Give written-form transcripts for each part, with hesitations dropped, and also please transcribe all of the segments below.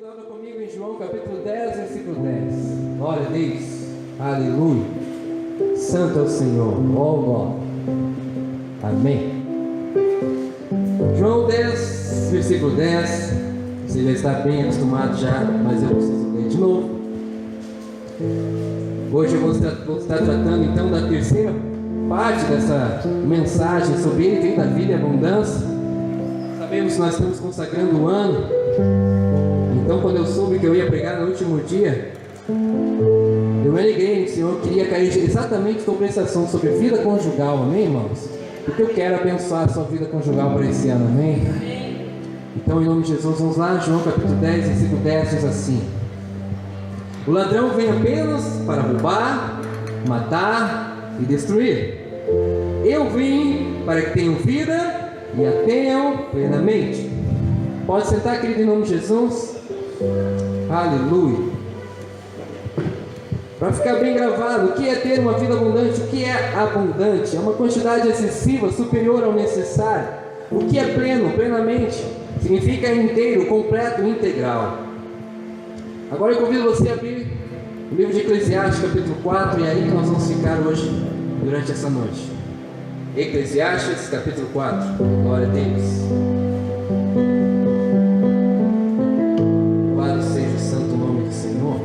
queridos, abra comigo em João capítulo 10, versículo 10. Glória a Deus, aleluia. Santo é o Senhor, ó glória. Amém. João 10, versículo 10. Você já está bem acostumado já, mas eu preciso ler de novo. Hoje eu vou estar tratando então da terceira parte dessa mensagem sobre Ele tem da vida e abundância. Sabemos que nós estamos consagrando o ano. Então, quando eu soube que eu ia pregar no último dia, eu me liguei, o Senhor queria cair exatamente sobre esse assunto, sobre vida conjugal, amém, irmãos? Porque eu quero abençoar a sua vida conjugal para esse ano, amém? Então, em nome de Jesus, vamos lá, João capítulo 10, versículo 10 diz assim: o ladrão vem apenas para roubar, matar e destruir. Eu vim para que tenham vida e a tenham plenamente. Pode sentar, querido, em nome de Jesus. Aleluia. Para ficar bem gravado, o que é ter uma vida abundante? O que é abundante? É uma quantidade excessiva, superior ao necessário. O que é pleno, plenamente? Significa inteiro, completo, integral. Agora eu convido você a abrir o livro de Eclesiastes, capítulo 4, e é aí que nós vamos ficar hoje, durante essa noite. Eclesiastes, capítulo 4. Glória a Deus. Louvado seja o santo nome do Senhor.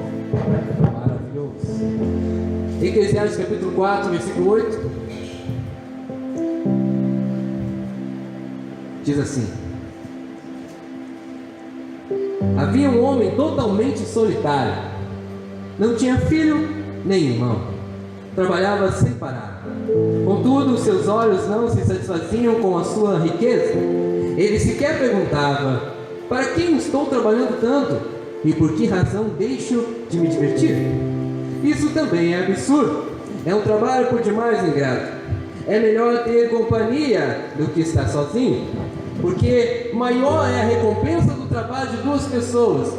Maravilhoso. Eclesiastes, capítulo 4, versículo 8. Diz assim: havia um homem totalmente solitário, não tinha filho nem irmão, trabalhava sem parar. Contudo, seus olhos não se satisfaziam com a sua riqueza. Ele sequer perguntava: para quem estou trabalhando tanto? E por que razão deixo de me divertir? Isso também é absurdo. É um trabalho por demais ingrato. É melhor ter companhia do que estar sozinho, porque maior é a recompensa do trabalho de duas pessoas.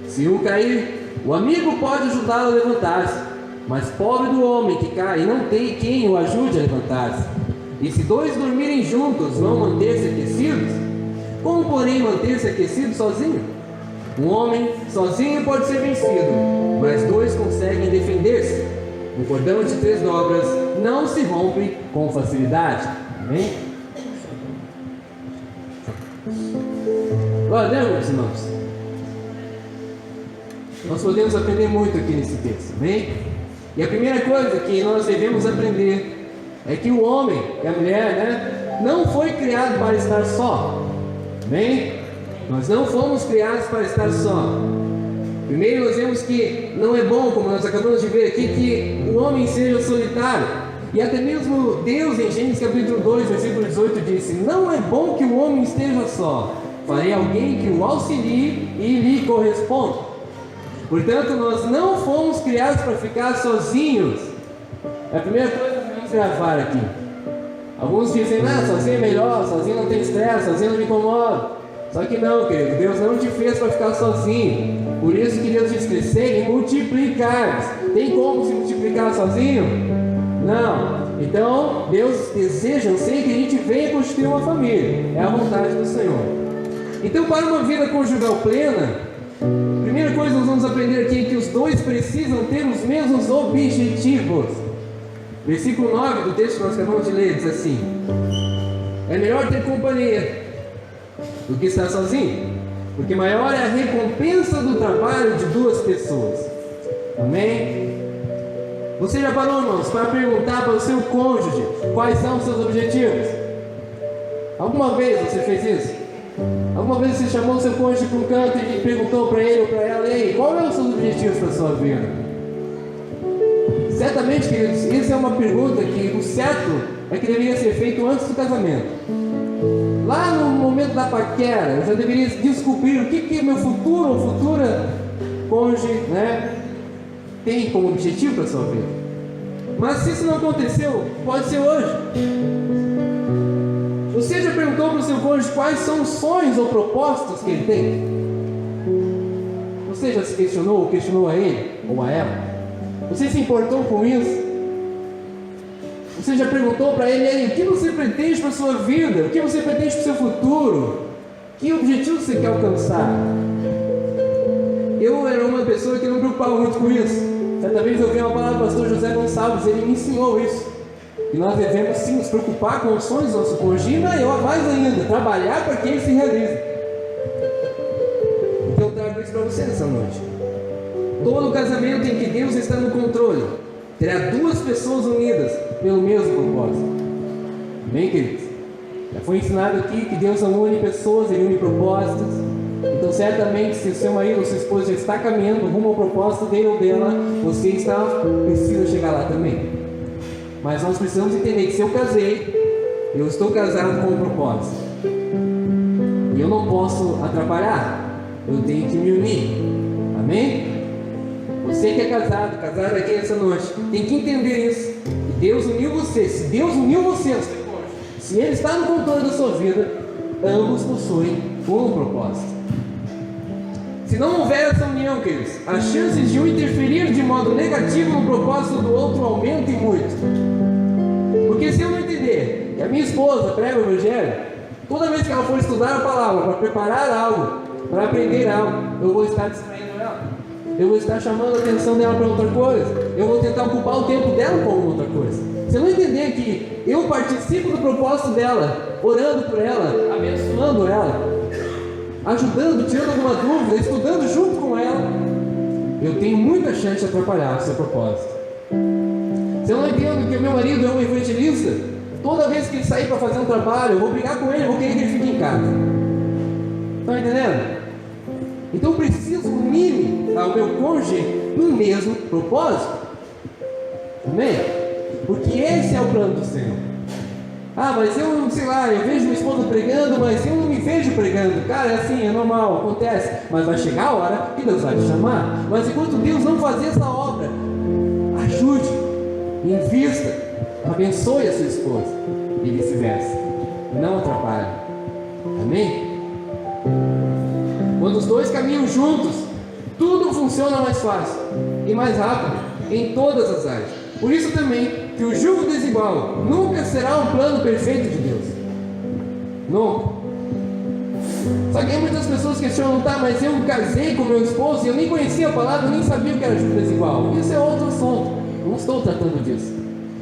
Se um cair, o amigo pode ajudá-lo a levantar-se, mas pobre do homem que cai e não tem quem o ajude a levantar-se. E se dois dormirem juntos, vão manter-se aquecidos? Como, porém, manter-se aquecido sozinho? Um homem sozinho pode ser vencido, mas dois conseguem defender-se. Um cordão de 3 dobras não se rompe com facilidade. Amém? Glória a Deus, meus irmãos. Nós podemos aprender muito aqui nesse texto, amém? E a primeira coisa que nós devemos aprender é que o homem e a mulher, não foi criado para estar só, amém? Nós não fomos criados para estar só. Primeiro nós vemos que não é bom, como nós acabamos de ver aqui, que o homem seja solitário. E até mesmo Deus em Gênesis capítulo 2, versículo 18 disse: não é bom que o homem esteja só, farei alguém que o auxilie e lhe corresponda. Portanto, nós não fomos criados para ficar sozinhos. É a primeira coisa que vamos gravar aqui. Alguns dizem: sozinho é melhor, sozinho não tem estresse, sozinho não me incomoda. Só que não, querido, Deus não te fez para ficar sozinho. Por isso que Deus diz: crescer e multiplicar. Tem como se multiplicar sozinho? Não. Então, Deus deseja, eu sei, que a gente venha constituir uma família. É a vontade do Senhor. Então, para uma vida conjugal plena, a primeira coisa que nós vamos aprender aqui é que os dois precisam ter os mesmos objetivos. Versículo 9 do texto que nós acabamos de ler diz assim: é melhor ter companhia do que estar sozinho, porque maior é a recompensa do trabalho de duas pessoas. Amém? Você já parou, irmãos, para perguntar para o seu cônjuge quais são os seus objetivos? Alguma vez você fez isso? Alguma vez você chamou o seu cônjuge para um canto e perguntou para ele ou para ela: ei, qual é os seus objetivos para a sua vida? Certamente, queridos, isso é uma pergunta que o certo é que deveria ser feito antes do casamento. Lá no momento da paquera, eu já deveria descobrir o que meu futuro ou futura cônjuge, tem como objetivo para a sua vida. Mas se isso não aconteceu, pode ser hoje. Você já perguntou para o seu cônjuge quais são os sonhos ou propósitos que ele tem? Você já se questionou ou questionou a ele ou a ela? Você se importou com isso? Você já perguntou para ele: o que você pretende para a sua vida? O que você pretende para o seu futuro? Que objetivo você quer alcançar? pessoa que não me preocupava muito com isso. Certa vez eu vi uma palavra do pastor José Gonçalves, ele me ensinou isso. E nós devemos sim nos preocupar com os sonhos do nosso cônjuge, e maior, mais ainda, trabalhar para que ele se realize. Então eu trago isso para você nessa noite. Todo casamento em que Deus está no controle terá duas pessoas unidas pelo mesmo propósito. Amém, queridos? Já foi ensinado aqui que Deus não une pessoas, Ele une propósitos. Então certamente se o seu marido ou sua esposa já está caminhando rumo ao propósito dele ou dela, você precisa chegar lá também. Mas nós precisamos entender que se eu casei, eu estou casado com um propósito. E eu não posso atrapalhar, eu tenho que me unir. Amém? Você que é casado, casada aqui essa noite, tem que entender isso. Que Deus uniu você. Se Deus uniu você, se Ele está no controle da sua vida, ambos possuem um propósito. Se não houver essa união, queridos, as chances de um interferir de modo negativo no propósito do outro aumentam muito. Porque se eu não entender que a minha esposa prega o Evangelho, toda vez que ela for estudar a palavra, para preparar algo, para aprender algo, eu vou estar distraindo ela. Eu vou estar chamando a atenção dela para outra coisa. Eu vou tentar ocupar o tempo dela com outra coisa. Se eu não entender que eu participo do propósito dela, orando por ela, abençoando ela, ajudando, tirando alguma dúvida, estudando junto com ela, eu tenho muita chance de atrapalhar o seu propósito. Se eu não entendo que o meu marido é um evangelista, toda vez que ele sair para fazer um trabalho, eu vou brigar com ele, vou querer que ele fique em casa. Estão entendendo? Então eu preciso unir-me ao meu cônjuge no mesmo propósito. Amém? Porque esse é o plano do Senhor. Ah, mas eu, sei lá, eu vejo minha esposa pregando, mas eu não me vejo pregando. Cara, é assim, é normal, acontece. Mas vai chegar a hora que Deus vai te chamar. Mas enquanto Deus não fazer essa obra, ajude, invista, abençoe a sua esposa e vice-versa. Não atrapalhe. Amém? Quando os dois caminham juntos, tudo funciona mais fácil e mais rápido em todas as áreas. Por isso também que o jugo desigual nunca será um plano perfeito de Deus. Nunca. Só que muitas pessoas questionam, tá, mas eu casei com meu esposo e eu nem conhecia a palavra, eu nem sabia o que era jugo desigual. Isso é outro assunto. Não estou tratando disso.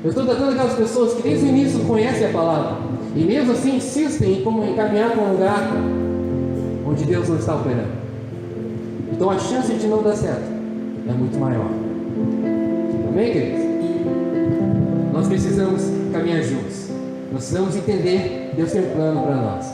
Eu estou tratando aquelas pessoas que desde o início conhecem a palavra e mesmo assim insistem em caminhar para um lugar onde Deus não está operando. Então a chance de não dar certo é muito maior. Amém, queridos? Nós precisamos caminhar juntos. Nós precisamos entender que Deus tem um plano para nós.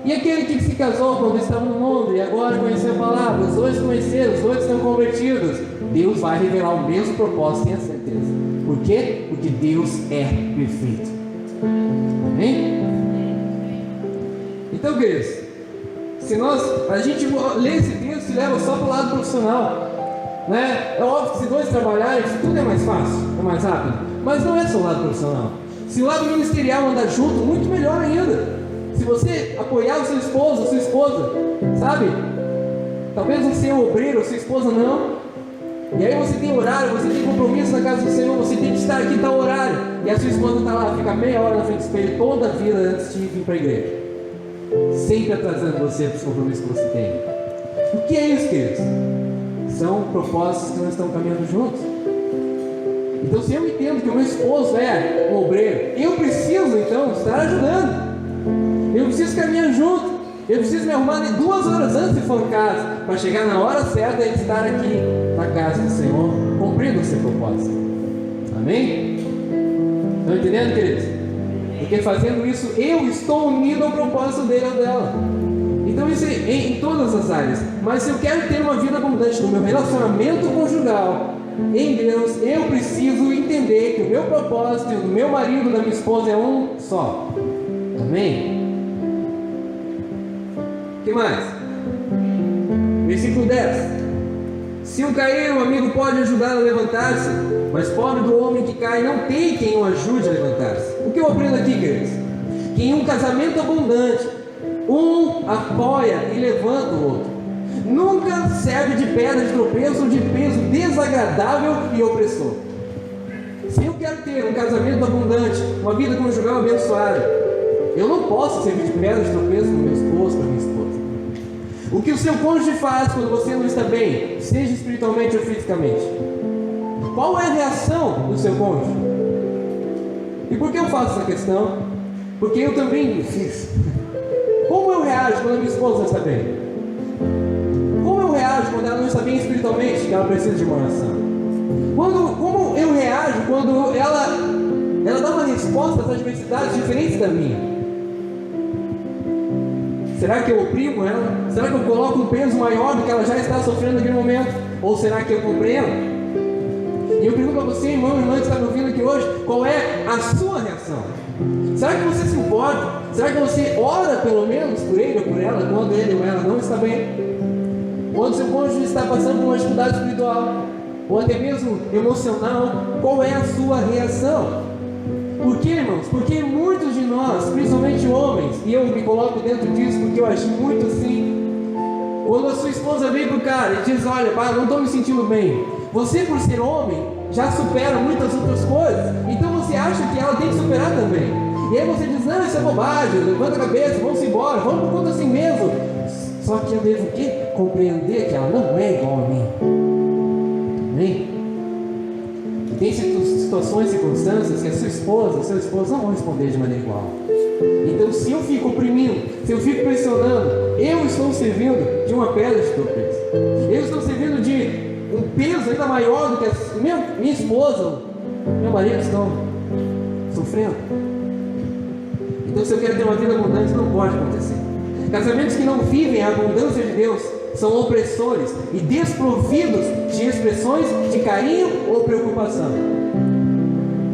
E aquele que se casou quando estava no mundo e agora conheceu a palavra, os dois conheceram, os dois estão convertidos, Deus vai revelar o mesmo propósito, tenha certeza. Por quê? Porque Deus é perfeito. Amém? Então, queridos, se a gente lê esse texto e leva só para o lado profissional, né? É óbvio que se dois trabalharem, tudo é mais fácil, é mais rápido. Mas não é só o lado profissional. Se o lado ministerial andar junto, muito melhor ainda. Se você apoiar o seu esposo, a sua esposa, sabe? Talvez você é obreiro, a sua esposa não. E aí você tem horário, você tem compromisso na casa do Senhor, você tem que estar aqui em tal horário. E a sua esposa está lá, fica meia hora na frente do espelho toda a vida antes de vir para a igreja. Sempre atrasando você para os compromissos que você tem. O que é isso, queridos? São propósitos que não estão caminhando juntos. Então, se eu entendo que o meu esposo é um obreiro, eu preciso então estar ajudando. Eu preciso caminhar junto. Eu preciso me arrumar 2 horas antes de for casa, para chegar na hora certa e estar aqui na casa do Senhor, cumprindo o seu propósito. Amém? Estão entendendo, queridos? Porque fazendo isso, eu estou unido ao propósito dele ou dela. Então isso é em todas as áreas. Mas se eu quero ter uma vida abundante no meu relacionamento conjugal, em Deus, eu preciso entender que o meu propósito, o do meu marido, da minha esposa é um só. Amém? O que mais? Versículo 10. Se um cair, um amigo pode ajudar a levantar-se, mas pobre do homem que cai não tem quem o ajude a levantar-se. O que eu aprendo aqui, queridos? Que em um casamento abundante, um apoia e levanta o outro. Nunca serve de pedra de tropeço ou de peso desagradável e opressor. Se eu quero ter um casamento abundante, uma vida conjugal abençoada, eu não posso servir de pedra de tropeço para meu esposo, para minha esposa. O que o seu cônjuge faz quando você não está bem, seja espiritualmente ou fisicamente? Qual é a reação do seu cônjuge? E por que eu faço essa questão? Porque eu também fiz. Como eu reajo quando a minha esposa não está bem? Como eu reajo quando ela não está bem espiritualmente, que ela precisa de uma oração? Como eu reajo quando ela dá uma resposta às adversidades diferentes da minha? Será que eu oprimo ela? Será que eu coloco um peso maior do que ela já está sofrendo naquele momento? Ou será que eu compreendo? E eu pergunto a você, irmão e irmã que está me ouvindo aqui hoje, qual é a sua reação? Será que você se importa? Será que você ora pelo menos por ele ou por ela quando ele ou ela não está bem? Quando seu cônjuge está passando por uma dificuldade espiritual ou até mesmo emocional, qual é a sua reação? Por quê, irmãos? Porque muitos de nós, principalmente homens, e eu me coloco dentro disso porque eu acho muito assim, quando a sua esposa vem pro cara e diz, olha, pá, não estou me sentindo bem, você por ser homem já supera muitas outras coisas, então você acha que ela tem que superar também, e aí você diz, não, isso é bobagem, levanta a cabeça, vamos embora, vamos por conta assim mesmo. Só que eu devo o quê? Compreender que ela não é igual a mim. Amém? E tem situações, circunstâncias que a sua esposa, o seu esposo não vão responder de maneira igual. Então, se eu fico oprimindo, se eu fico pressionando, eu estou servindo de uma pedra de tropeço. Eu estou servindo de um peso ainda maior do que minha esposa, meu marido estão sofrendo. Então, se eu quero ter uma vida abundante, não pode acontecer. Casamentos que não vivem a abundância de Deus são opressores e desprovidos de expressões de carinho ou preocupação.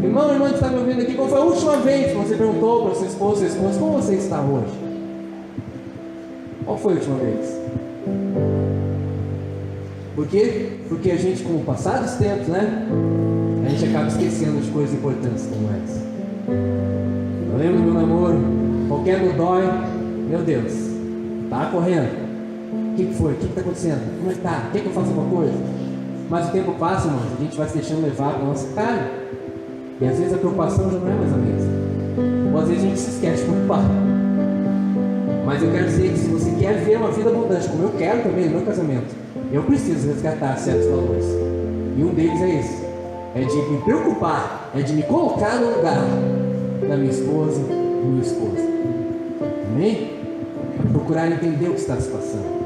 Irmão, irmã que está me ouvindo aqui, qual foi a última vez que você perguntou para sua esposa, como você está hoje? Qual foi a última vez? Por quê? Porque a gente, com o passar dos tempos, né? A gente acaba esquecendo de coisas importantes como essa. Eu lembro do meu namoro, qualquer dói, meu Deus, tá correndo. O que foi? O que está acontecendo? Como é que tá? Quer que eu faça alguma coisa? Mas o tempo passa, irmãos, a gente vai se deixando levar pela nossa carne. E às vezes a preocupação já não é mais a mesma. Ou às vezes a gente se esquece de preocupar. Mas eu quero dizer que se você quer ver uma vida abundante, como eu quero também no meu casamento, eu preciso resgatar certos valores. E um deles é esse. É de me preocupar, é de me colocar no lugar da minha esposa, do meu esposo. Amém? Procurar entender o que está se passando.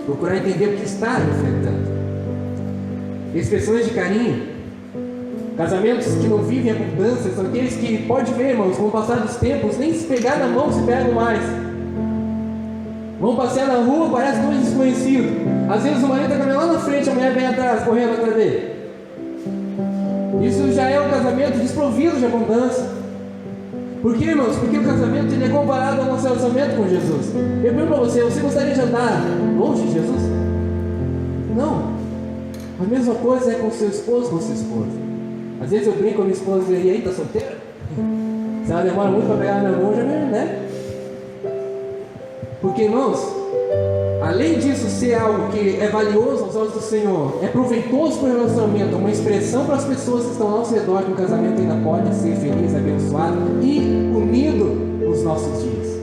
Procurar entender o que está enfrentando. Expressões de carinho. Casamentos que não vivem abundância são aqueles que, pode ver, irmãos, com o passar dos tempos, nem se pegar na mão se pegam mais. Vão passear na rua, parece dois desconhecidos. Às vezes o marido está caminhando lá na frente, a mulher vem atrás, correndo atrás dele. Isso já é um casamento desprovido de abundância. Por quê, irmãos? Porque o casamento ele é comparado ao nosso relacionamento com Jesus. Eu pergunto para você gostaria de andar longe de Jesus? Não. A mesma coisa é com o seu esposo, com a sua esposa. Às vezes eu brinco com a minha esposa e aí, tá solteira? Se ela demora muito para pegar na minha mão, já né? Porque, irmãos, além disso ser algo que é valioso aos olhos do Senhor, é proveitoso para o relacionamento, uma expressão para as pessoas que estão ao nosso redor, que o casamento ainda pode ser feliz, abençoado e unido nos nossos dias.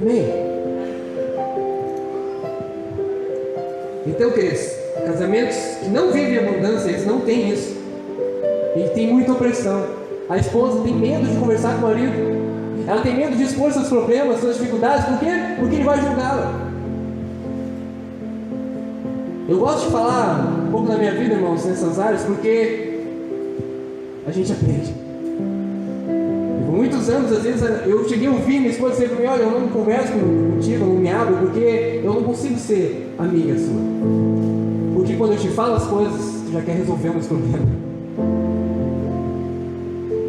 Amém? Então, queridos, casamentos que não vivem abundância, eles não têm isso. E tem muita opressão. A esposa tem medo de conversar com o marido. Ela tem medo de expor seus problemas, suas dificuldades. Por quê? Porque ele vai julgá-la. Eu gosto de falar um pouco da minha vida, irmãos, nessas áreas, porque a gente aprende. E por muitos anos, às vezes, eu cheguei a ouvir minha esposa dizer para mim, olha, eu não converso contigo, eu não me abro, porque eu não consigo ser amiga sua. Porque quando eu te falo as coisas, tu já quer resolver meus problemas.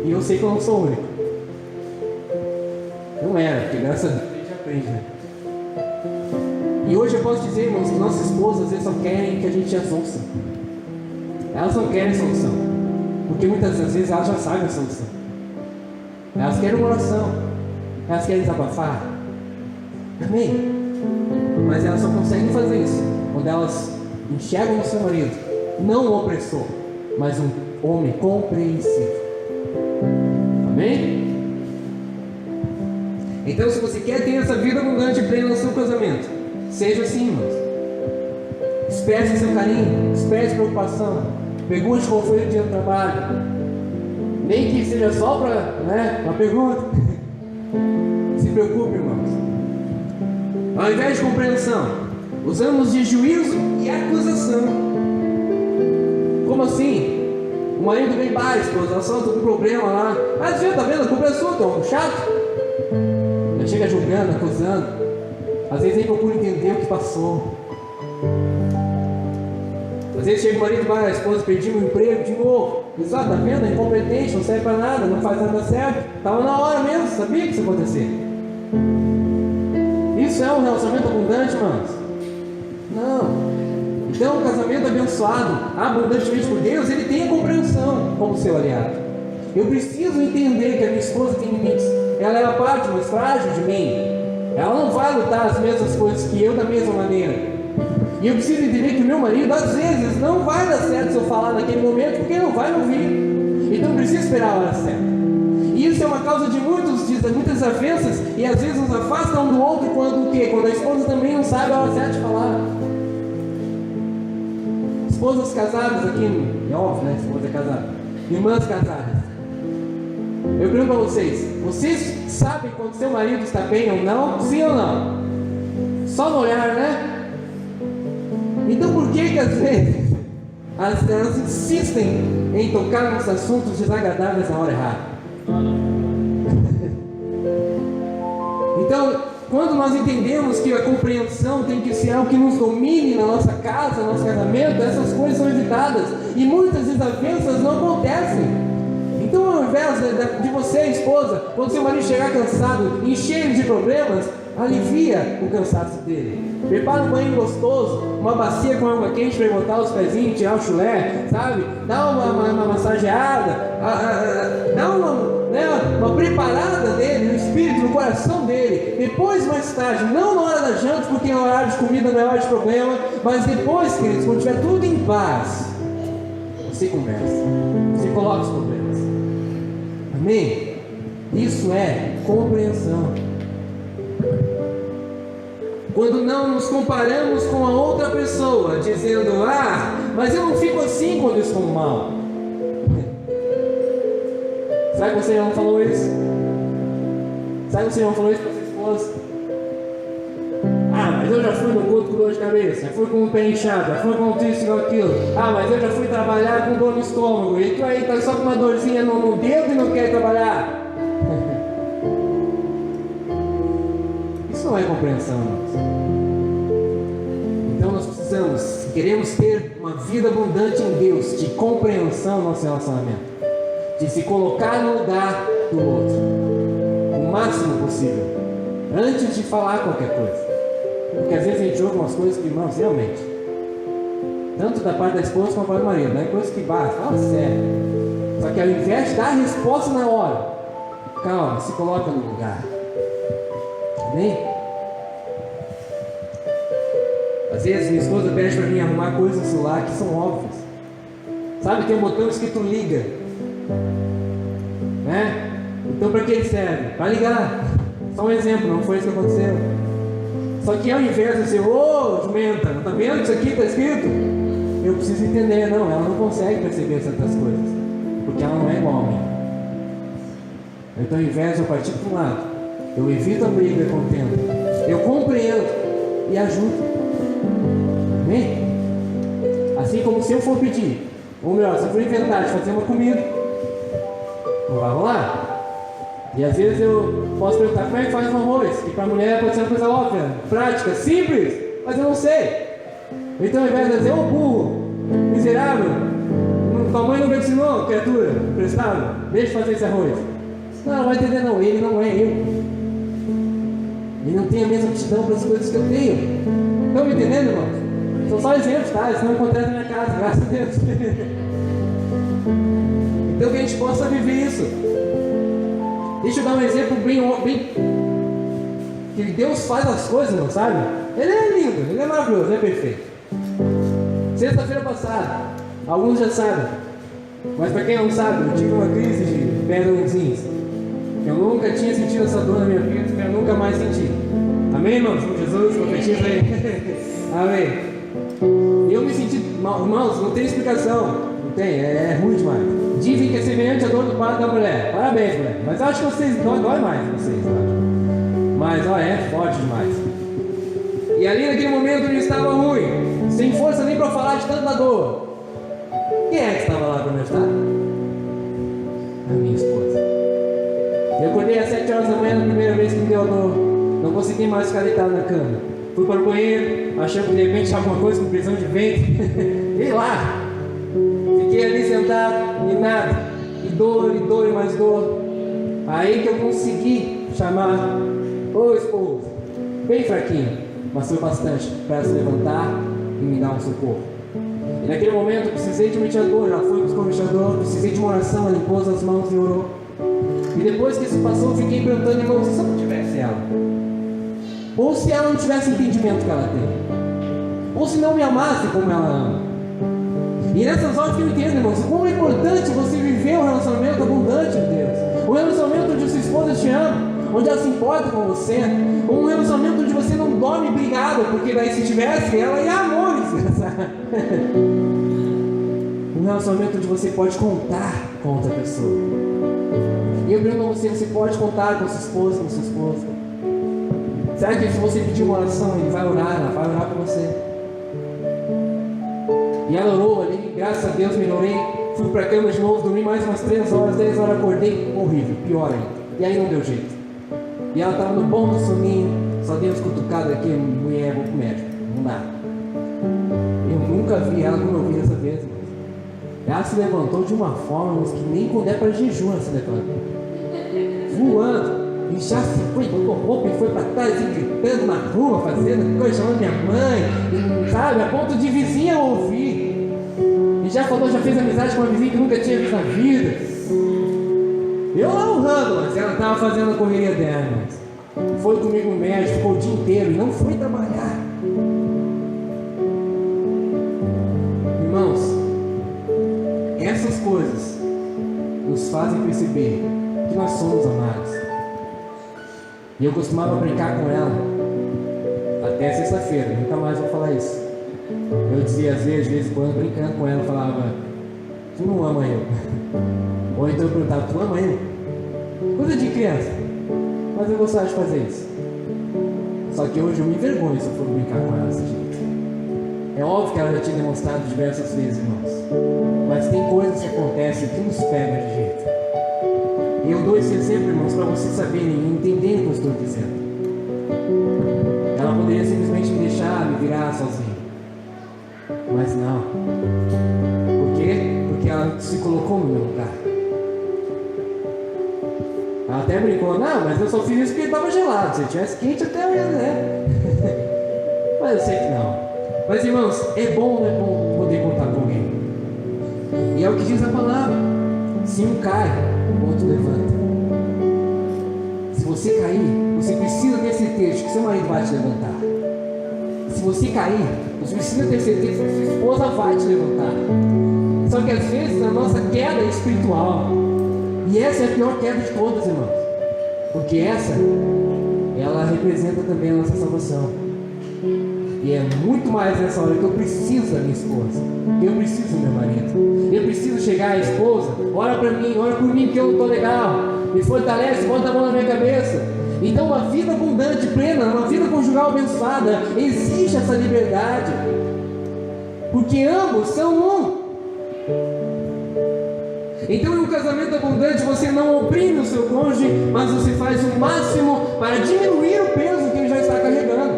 E eu sei que eu não sou o único. Não era, porque graças a Deus a gente aprende, né? E hoje eu posso dizer, irmãos, que nossas esposas às vezes só querem que a gente as ouça. Elas não querem solução. Porque muitas das vezes elas já sabem a solução. Elas querem uma oração. Elas querem desabafar. Amém? Mas elas só conseguem fazer isso quando elas enxergam no seu marido não um opressor, mas um homem compreensivo. Amém? Então, se você quer ter essa vida abundante e plena no seu casamento, Seja assim, irmãos. Expresse seu carinho, expresse preocupação. Pergunte como foi o dia do trabalho. Nem que seja só para, uma pergunta. Se preocupe, irmãos. Ao invés de compreensão, usamos de juízo e acusação. Como assim? O marido vem para a esposa, só com um problema lá. Ah, você tá vendo? A culpa é sua, Tom, chato. Já chega julgando, acusando. Às vezes nem procura entender o que passou. Às vezes chega o marido para a esposa, perdi meu emprego de novo. Diz, tá vendo? É incompetente, não serve para nada, não faz nada certo. Estava na hora mesmo, sabia que isso ia acontecer. Isso é um relacionamento abundante, irmãos? Não. Então, um casamento abençoado, abundantemente por Deus, ele tem a compreensão como seu aliado. Eu preciso entender que a minha esposa tem limites. Ela é a parte mais frágil de mim. Ela não vai lutar as mesmas coisas que eu da mesma maneira. E eu preciso entender que o meu marido, às vezes, não vai dar certo se eu falar naquele momento, porque ele não vai me ouvir. Então, eu preciso esperar a hora certa. E isso é uma causa de muitas desavenças, e às vezes nos afasta um do outro quando o quê? Quando a esposa também não sabe a hora certa de falar. Esposas casadas aqui, é óbvio, né? Esposa é casada. Irmãs casadas. Eu pergunto para vocês sabem quando seu marido está bem ou não? Sim ou não? Só no olhar, né? Então por que às vezes elas insistem em tocar nos assuntos desagradáveis na hora errada? Então, quando nós entendemos que a compreensão tem que ser algo que nos domine na nossa casa, no nosso casamento, essas coisas são evitadas e muitas desavenças não acontecem. Então, ao invés de você, esposa, quando seu marido chegar cansado e cheio de problemas, alivia o cansaço dele. Prepara um banho gostoso, uma bacia com água quente para botar os pezinhos, tirar o chulé, sabe? Dá uma massageada, dá uma preparada nele, no espírito, no coração dele. Depois, mais tarde, não na hora da janta, porque é horário de comida, não é hora de problema, mas depois, queridos, quando tiver tudo em paz, você conversa, você coloca os problemas. Amém? Isso é compreensão. Quando não nos comparamos com a outra pessoa, dizendo, mas eu não fico assim quando eu estou mal. Será que você não falou isso? Será que você não falou isso para sua esposa? Mas eu já fui no culto com dor de cabeça, já fui com o pé inchado, já fui com isso e aquilo. Mas eu já fui trabalhar com dor no estômago, e tu aí está só com uma dorzinha no dedo e não quer trabalhar. Isso não é compreensão, irmãos. Então nós precisamos, se queremos ter uma vida abundante em Deus, de compreensão no nosso relacionamento, de se colocar no lugar do outro, o máximo possível, antes de falar qualquer coisa. Porque às vezes a gente ouve umas coisas que, irmãos, realmente, tanto da parte da esposa como da parte do marido, né? Coisas que fala sério. Só que ao invés de dar a resposta na hora, calma, se coloca no lugar. Amém? Às vezes minha esposa pede para mim arrumar coisas no celular que são óbvias. Sabe, tem um botão escrito liga, né? Então para que ele serve? Para ligar. Só um exemplo, não foi isso que aconteceu. Só que ao invés de dizer, jumenta, não está vendo que isso aqui está escrito? Eu preciso entender, não, ela não consegue perceber certas coisas, porque ela não é igual a mim. Então ao invés de eu partir para um lado, eu evito a briga e contendo, eu compreendo e ajudo. Amém? Assim como se eu for pedir, ou melhor, se eu for inventar de fazer uma comida, não vai rolar. E às vezes eu posso perguntar como é que faz um arroz, que para a mulher pode ser uma coisa óbvia, prática, simples, mas eu não sei. Então ao invés de dizer, burro, miserável, tua mãe não me ensinou, criatura, prestável, deixa eu fazer esse arroz. Não vai entender não, ele não é eu. Ele não tem a mesma aptidão para as coisas que eu tenho. Estão me entendendo, irmãos? São só exemplos, tá? Isso não acontece na minha casa, graças a Deus. Então que a gente possa viver isso. Deixa eu dar um exemplo bem que Deus faz as coisas, não sabe? Ele é lindo, ele é maravilhoso, ele é perfeito. Sexta-feira passada, alguns já sabem, mas para quem não sabe, eu tive uma crise de pé no rins. Eu nunca tinha sentido essa dor na minha vida, eu nunca mais senti. Amém, irmãos? Jesus, profetiza aí. Amém. Eu me senti mal, irmãos, não tem explicação. Não tem, é ruim demais. Dizem que é semelhante à dor do parto da mulher. Parabéns, mulher. Mas eu acho que vocês dói mais, vocês, eu acho. Mas, ó, é forte demais. E ali naquele momento ele estava ruim, sem força nem para falar de tanta dor. Quem é que estava lá para me ajudar? A minha esposa. Eu acordei às 7 horas da manhã na primeira vez que me deu dor. Não consegui mais ficar deitado na cama. Fui para o banheiro, achando que de repente tinha alguma coisa com prisão de ventre. E lá, fiquei ali sentado e nada. E dor e mais dor. Aí que eu consegui chamar o esposo, bem fraquinho, mas foi bastante para se levantar e me dar um socorro. E naquele momento eu precisei de um mediador, já fui buscar um mediador, precisei de uma oração, ela impôs as mãos e orou. E depois que isso passou, eu fiquei perguntando, irmãos, se eu não tivesse ela? Ou se ela não tivesse o entendimento que ela tem? Ou se não me amasse como ela ama? E nessas horas que eu entendo, irmãos, como é importante você viver um relacionamento abundante de Deus. Um relacionamento onde sua esposa te ama, onde ela se importa com você, um relacionamento onde você não dorme brigado, porque daí se tivesse, ela ia amores. Um relacionamento onde você pode contar com outra pessoa. E eu pergunto a você, você pode contar com sua esposa, com sua esposa? Será que se você pedir uma oração, ele vai orar, ela vai orar por você? E ela orou ali, graças a Deus melhorei, fui para a cama de novo, dormi mais umas 3 horas, 10 horas acordei, horrível, pior ainda. E aí não deu jeito. E ela estava no bom do soninho, só dei uns cutucadas aqui, mulher, vou pro médico, não dá. Eu nunca vi ela como eu vi dessa vez, irmãos. Ela se levantou de uma forma, irmãos, que nem quando é para jejum ela se levanta. Voando, e já se foi, botou roupa e foi para trás, e gritando na rua, fazendo coisa, chamando minha mãe, e, sabe, a ponto de vizinha ouvir. E já falou, já fez amizade com uma vizinha que nunca tinha visto na vida. Eu lá honrando, mas ela estava fazendo a correria dela, irmãos. Foi comigo no médico, ficou o dia inteiro e não foi trabalhar. Irmãos, essas coisas nos fazem perceber que nós somos amados. E eu costumava brincar com ela até sexta-feira, nunca mais vou falar isso. Eu dizia às vezes, de vez em quando, brincando com ela, falava: tu não ama eu. Ou então eu perguntava: tu ama ele? Coisa de criança. Mas eu gostava de fazer isso. Só que hoje eu me envergonho se eu for brincar com ela desse jeito. É óbvio que ela já tinha demonstrado diversas vezes, irmãos. Mas tem coisas que acontecem que nos pegam de jeito. E eu dou esse exemplo, irmãos, para vocês saberem e entenderem o que eu estou dizendo. Ela poderia simplesmente me deixar me virar sozinha. Mas não. Por quê? Porque ela se colocou no meu lugar. Ela até brincou: não, mas eu só fiz isso porque estava gelado. Se tivesse quente até eu ia, né? Mas eu sei que não. Mas, irmãos, é bom ou não é bom poder contar com alguém? E é o que diz a palavra: se um cai, o outro levanta. Se você cair, você precisa ter certeza de que seu marido vai te levantar. Se você cair, você precisa ter certeza de que sua esposa vai te levantar. Só que às vezes a nossa queda é espiritual. E essa é a pior queda de todas, irmãos. Porque essa, ela representa também a nossa salvação. E é muito mais nessa hora que eu preciso da minha esposa. Eu preciso do meu marido. Eu preciso chegar à esposa: ora para mim, ora por mim que eu não estou legal. Me fortalece, bota a mão na minha cabeça. Então uma vida abundante, plena, uma vida conjugal abençoada, existe essa liberdade. Porque ambos são um. Então, em um casamento abundante, você não oprime o seu cônjuge, mas você faz o máximo para diminuir o peso que ele já está carregando.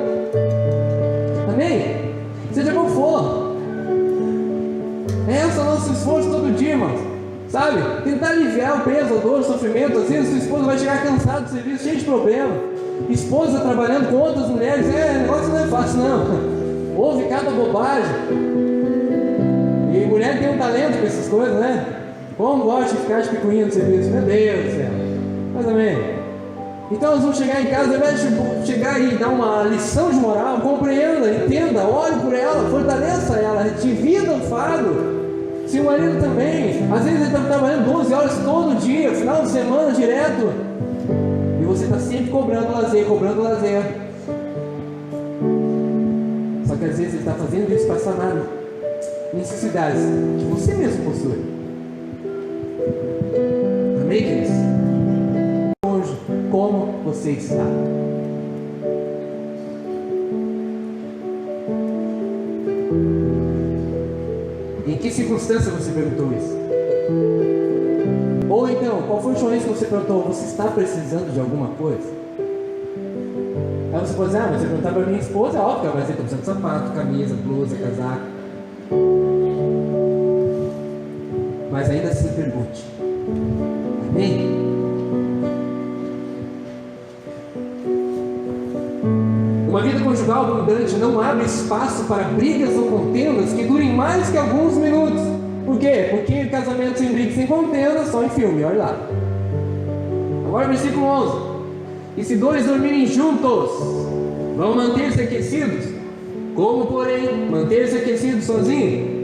Amém? Seja qual for. Esse é o nosso esforço todo dia, irmãos. Sabe? Tentar aliviar o peso, a dor, o sofrimento. Às vezes sua esposa vai chegar cansada do serviço, cheio de problema. Esposa trabalhando com outras mulheres. O negócio não é fácil, não. Ouve cada bobagem. E mulher tem um talento com essas coisas, né? Como gosta de ficar de picuinha no serviço. Meu Deus do céu. Mas amém. Então nós vamos chegar em casa, ao invés de chegar e dar uma lição de moral, compreenda, entenda, ore por ela, fortaleça ela, divida o fardo. Se o marido também, às vezes ele está trabalhando 12 horas todo dia, final de semana direto, e você está sempre cobrando lazer. muitas vezes ele está fazendo isso para sanar necessidades que você mesmo possui. Amém, queridos? Hoje, como você está? Em que circunstância você perguntou isso? Ou então, qual foi o momento que você perguntou? Você está precisando de alguma coisa? Aí você pode dizer, mas você perguntar para minha esposa, é óbvio que ela vai dizer, estou precisando de sapato, camisa, blusa, casaco. Mas ainda assim pergunte. Amém? Uma vida conjugal abundante não abre espaço para brigas ou contendas que durem mais que alguns minutos. Por quê? Porque casamento sem briga, sem contenda, só em filme, olha lá. Agora versículo 11. E se dois dormirem juntos, vão manter-se aquecidos? Como, porém, manter-se aquecidos sozinho?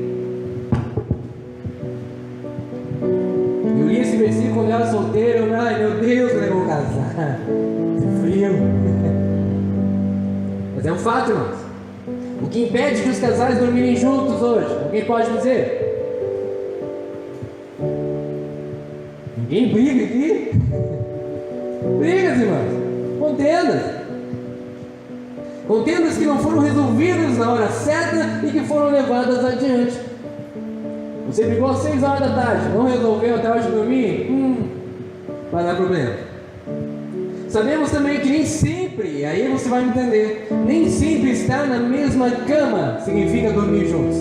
Eu li esse versículo quando eu era solteiro, ai meu Deus, eu vou casar. Que frio. Mas é um fato, irmãos. O que impede que os casais dormirem juntos hoje? Alguém pode dizer? Ninguém briga aqui? Brigas, irmãos. Contendas. Contendas que não foram resolvidas na hora certa e que foram levadas adiante. Você brigou às 6 horas da tarde, não resolveu até hoje dormir? Vai dar problema. Sabemos também que nem sempre, aí você vai entender, nem sempre estar na mesma cama significa dormir juntos.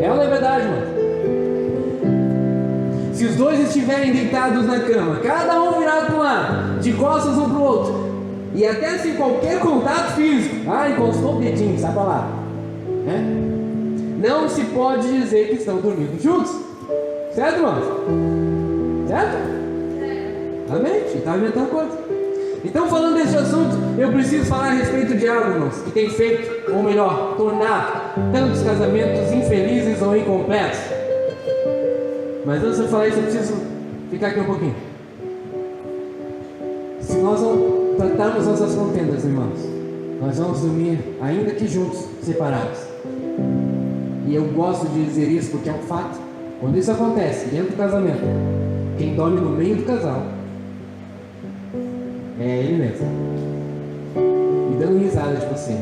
É uma verdade, mano. Se os dois estiverem deitados na cama, cada um virado para um lado, de costas um para o outro, e até sem qualquer contato físico, encostou o dedinho, sai para lá, né? Não se pode dizer que estão dormindo juntos, certo, irmãos? Certo? Amém? A gente está inventando coisa. Então, falando desse assunto, eu preciso falar a respeito de algo, irmãos, que tem feito, ou melhor, tornado tantos casamentos infelizes ou incompletos. Mas antes de eu falar isso, eu preciso ficar aqui um pouquinho. Se nós não tratarmos nossas contendas, irmãos, nós vamos dormir, ainda que juntos, separados. E eu gosto de dizer isso porque é um fato. Quando isso acontece dentro do casamento, quem dorme no meio do casal é ele mesmo, e dando risada de você.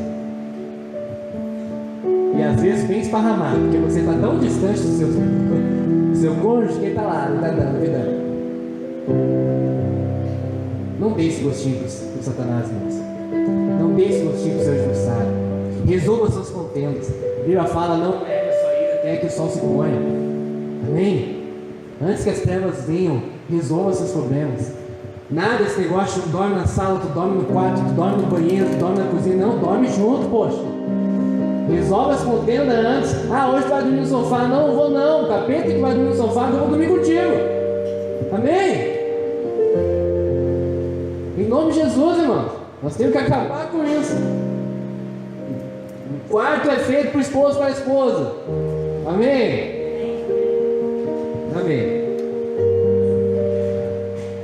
E às vezes bem esparramado, porque você está tão distante do seu cônjuge que ele está lá, ele está dando, ele dando. Não dê esse gostinho para Satanás, irmãos. Não dê esse gostinho para o seu adversário. Resolva suas contendas. A Bíblia fala, não leve a sua ira até que o sol se ponha. Amém? Antes que as trevas venham, resolva seus problemas. Nada esse negócio, tu dorme na sala, tu dorme no quarto, tu dorme no banheiro, tu dorme na cozinha. Não, dorme junto, poxa. Resolve as contendas antes. Hoje tu vai dormir no sofá. Não vou não, o capeta que vai dormir no sofá, eu vou dormir contigo. Amém? Em nome de Jesus, irmãos. Nós temos que acabar com isso. O quarto é feito para o esposo e para a esposa. Amém? Amém.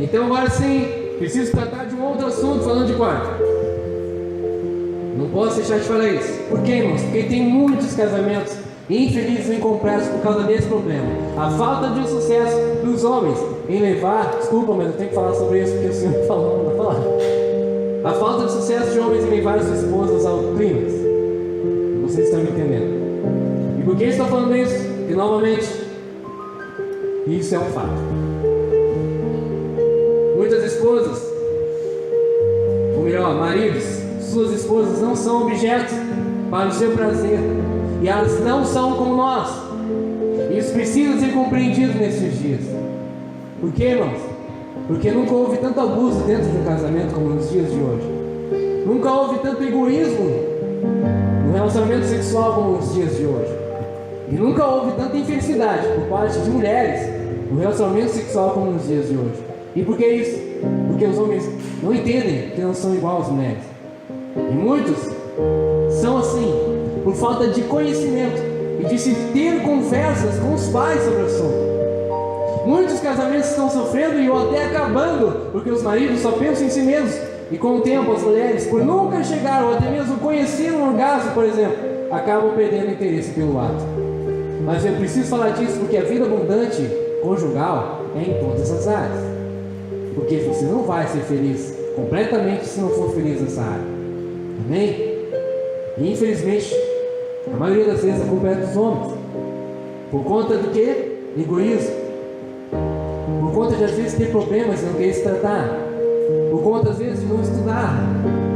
Então agora sim, preciso tratar de um outro assunto falando de quarto. Não posso deixar de falar isso. Por quê, irmãos? Porque tem muitos casamentos infelizes e incompletos por causa desse problema. A falta de sucesso dos homens em levar... Desculpa, mas eu tenho que falar sobre isso porque o Senhor me falou, não vai falar. A falta de sucesso de homens em levar suas esposas ao clímax. Vocês estão me entendendo? E por que estou falando isso? Porque novamente, isso é um fato. Muitas esposas, ou melhor, maridos, suas esposas não são objetos para o seu prazer. E elas não são como nós. Isso precisa ser compreendido nesses dias. Por quê, irmãos? Porque nunca houve tanto abuso dentro de um casamento como nos dias de hoje. Nunca houve tanto egoísmo no relacionamento sexual como nos dias de hoje. E nunca houve tanta infelicidade por parte de mulheres no relacionamento sexual como nos dias de hoje. E por que isso? Porque os homens não entendem que não são igual às mulheres. E muitos são assim, por falta de conhecimento e de se ter conversas com os pais sobre o assunto. Muitos casamentos estão sofrendo e ou até acabando, porque os maridos só pensam em si mesmos E com o tempo, as mulheres, por nunca chegar ou até mesmo conhecer um orgasmo, por exemplo, acabam perdendo interesse pelo ato. Mas eu preciso falar disso porque a vida abundante conjugal é em todas as áreas. Porque você não vai ser feliz completamente se não for feliz nessa área. Amém? E infelizmente, a maioria das vezes a culpa é dos homens. Por conta do quê? Egoísmo. Por conta de às vezes ter problemas e não querer se tratar. Por conta às vezes de não estudar,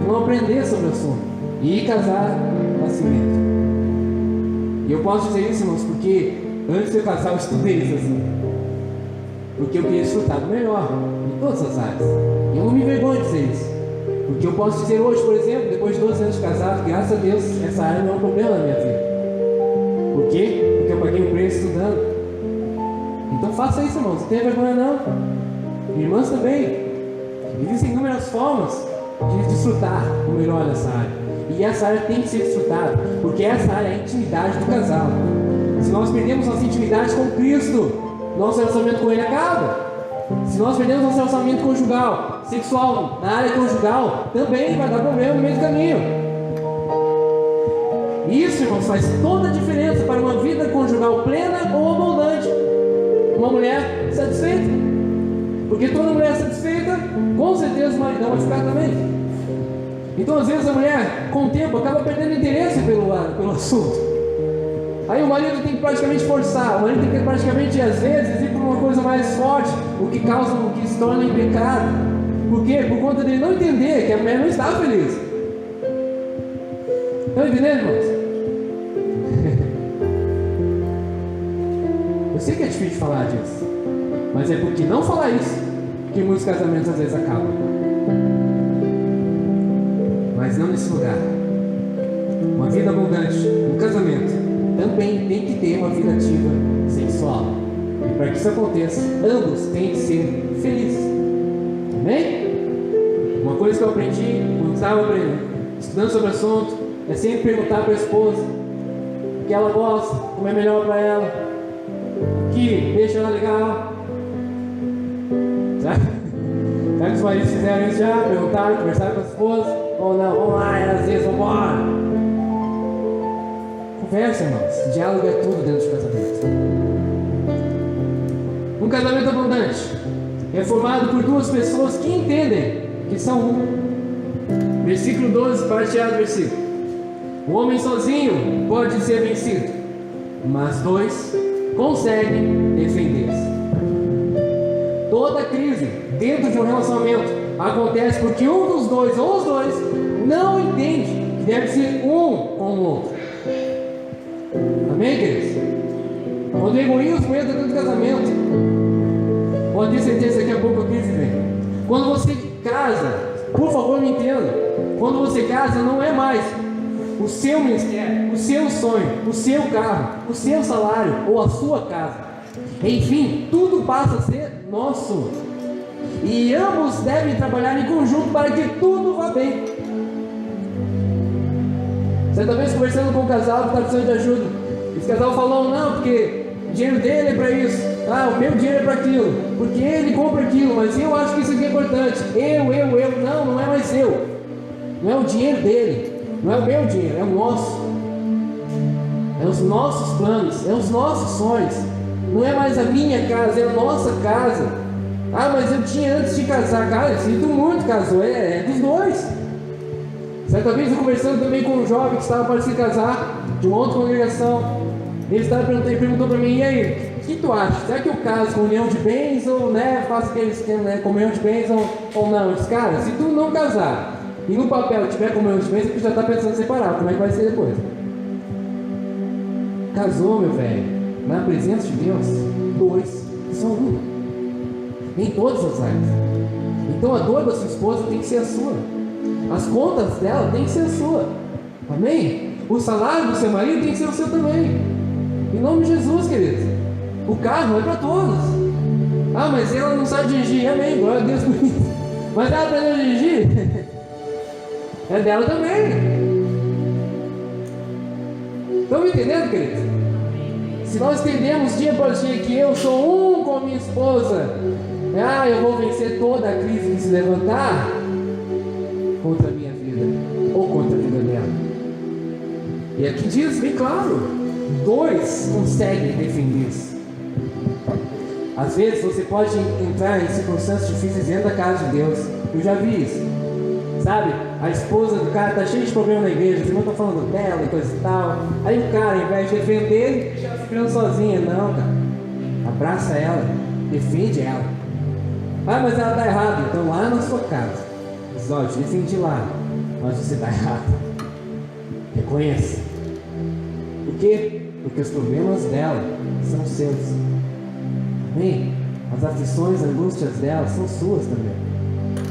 de não aprender sobre o assunto. E casar assim mesmo. E eu posso dizer isso, irmãos, porque antes de eu casar eu estudei isso assim. Porque eu queria desfrutar do melhor em todas as áreas. E eu não me envergonho de dizer isso. Porque eu posso dizer hoje, por exemplo, depois de 12 anos de casado, graças a Deus, essa área não é um problema na minha vida. Por quê? Porque eu paguei um preço estudando. Então faça isso, irmãos, não tenha vergonha não. Irmãs também. Existem inúmeras formas de desfrutar o melhor dessa área. E essa área tem que ser desfrutada, porque essa área é a intimidade do casal. Se nós perdemos nossa intimidade com Cristo, nosso relacionamento com Ele acaba. Se nós perdemos nosso relacionamento conjugal, sexual, na área conjugal, também vai dar problema no meio do caminho. Isso, irmãos, faz toda a diferença para uma vida conjugal plena ou abundante. Uma mulher satisfeita. Porque toda mulher satisfeita, com certeza o maridão vai ficar também. Então, às vezes, a mulher, com o tempo, acaba perdendo interesse pelo assunto. Aí o marido tem que praticamente forçar, o marido tem que praticamente, às vezes, ir por uma coisa mais forte, o que se torna em pecado. Por quê? Por conta dele não entender que a mulher não está feliz. Estão entendendo, irmãos? Eu sei que é difícil de falar disso, mas é porque não falar isso que muitos casamentos às vezes acabam. Mas não nesse lugar. Uma vida abundante, um casamento, também tem que ter uma vida ativa sexual. E para que isso aconteça, ambos têm que ser felizes. Amém? Uma coisa que eu aprendi quando estava estudando sobre o assunto é sempre perguntar para a esposa o que ela gosta, como é melhor para ela, o que deixa ela legal. Será que os maridos fizeram isso já? Perguntaram, conversaram com a esposa? Ou não? Vamos lá, às vezes, vamos embora. Conversa, irmãos. Diálogo é tudo dentro de casamento. Um casamento abundante é formado por duas pessoas que entendem que são um. Versículo 12, parte A do versículo. O homem sozinho pode ser vencido, mas dois conseguem defender-se. Toda crise dentro de um relacionamento acontece porque um dos dois ou os dois não entende que deve ser um com o outro. Amém, queridos? Quando o egoísmo entra dentro do casamento, pode ter certeza que daqui a pouco a crise vem. Quando você casa, por favor me entenda, quando você casa não é mais o seu ministério, o seu sonho, o seu carro, o seu salário ou a sua casa. Enfim, tudo passa a ser nosso. E ambos devem trabalhar em conjunto para que tudo vá bem. Certa vez conversando com um casal que está precisando de ajuda, esse casal falou, não, porque o dinheiro dele é para isso, o meu dinheiro é para aquilo, porque ele compra aquilo, mas eu acho que isso aqui é importante. Não é mais eu. Não é o dinheiro dele, não é o meu dinheiro, é o nosso. É os nossos planos, é os nossos sonhos. Não é mais a minha casa, é a nossa casa. Mas eu tinha antes de casar. Cara, eu sinto muito, casou, é dos dois. Certa vez eu conversando também com um jovem que estava para se casar, de uma outra congregação. Ele perguntou para mim, e aí, o que tu acha? Será que eu caso com união de bens ou faço aquele esquema, com união de bens ou não? Eu disse, cara, se tu não casar e no papel tiver com união de bens, tu já está pensando em separar, como é que vai ser depois? Casou, meu velho, na presença de Deus, dois são um, em todas as áreas. Então a dor da sua esposa tem que ser a sua, as contas dela tem que ser a sua, amém? O salário do seu marido tem que ser o seu também, em nome de Jesus, queridos. O carro é para todos. Mas ela não sabe dirigir, amém, glória a Deus por isso. Mas ela aprendeu a dirigir, é dela também. Estão me entendendo, queridos? Se nós entendemos dia após dia que eu sou um com a minha esposa, eu vou vencer toda a crise que se levantar, contra a minha vida ou contra a vida dela. E aqui diz bem claro, 2 conseguem defender-se. Às vezes você pode entrar em circunstâncias difíceis dentro da casa de Deus. Eu já vi isso. Sabe? A esposa do cara está cheia de problema na igreja, os irmãos estão falando dela e coisa e tal. Aí o cara, ao invés de defender, deixa ela se virando sozinha. Não, cara. Abraça ela, defende ela. Ah, mas ela está errada. Então lá na sua casa, diz, ó, eu te defendi lá, mas você está errado. Reconheça. Por quê? Porque os problemas dela são seus. Amém? As aflições, as angústias dela são suas também.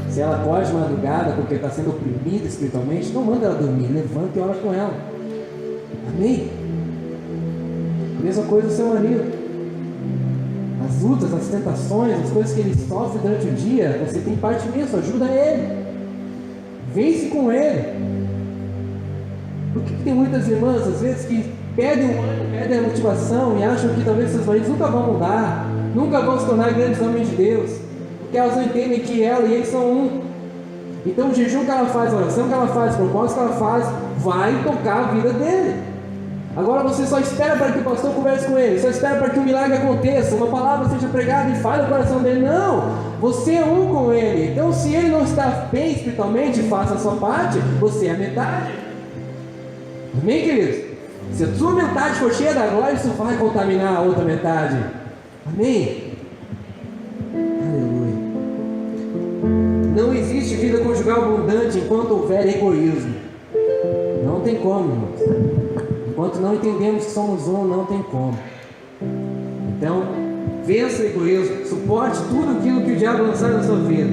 Se ela acorda de madrugada porque está sendo oprimida espiritualmente, não manda ela dormir, levanta e ora com ela. Amém? A mesma coisa do seu marido. As lutas, as tentações, as coisas que ele sofre durante o dia, você tem parte nisso, ajuda ele. Vence com ele. Por que tem muitas irmãs, às vezes, que perdem o ânimo, perdem a motivação e acham que talvez seus maridos nunca vão mudar, nunca vão se tornar grandes homens de Deus? Porque elas não entendem que ela e ele são um. Então o jejum que ela faz, a oração que ela faz, o propósito que ela faz, vai tocar a vida dele. Agora você só espera para que o pastor converse com ele, só espera para que o milagre aconteça, uma palavra seja pregada e fale no coração dele. Não! Você é um com ele. Então se ele não está bem espiritualmente, faça a sua parte, você é a metade. Amém, queridos? Se a sua metade for cheia da glória, isso vai contaminar a outra metade. Amém? Não existe vida conjugal abundante enquanto houver egoísmo. Não tem como, irmãos. Enquanto não entendemos que somos um, não tem como. Então, vença o egoísmo, suporte tudo aquilo que o diabo lançar na sua vida.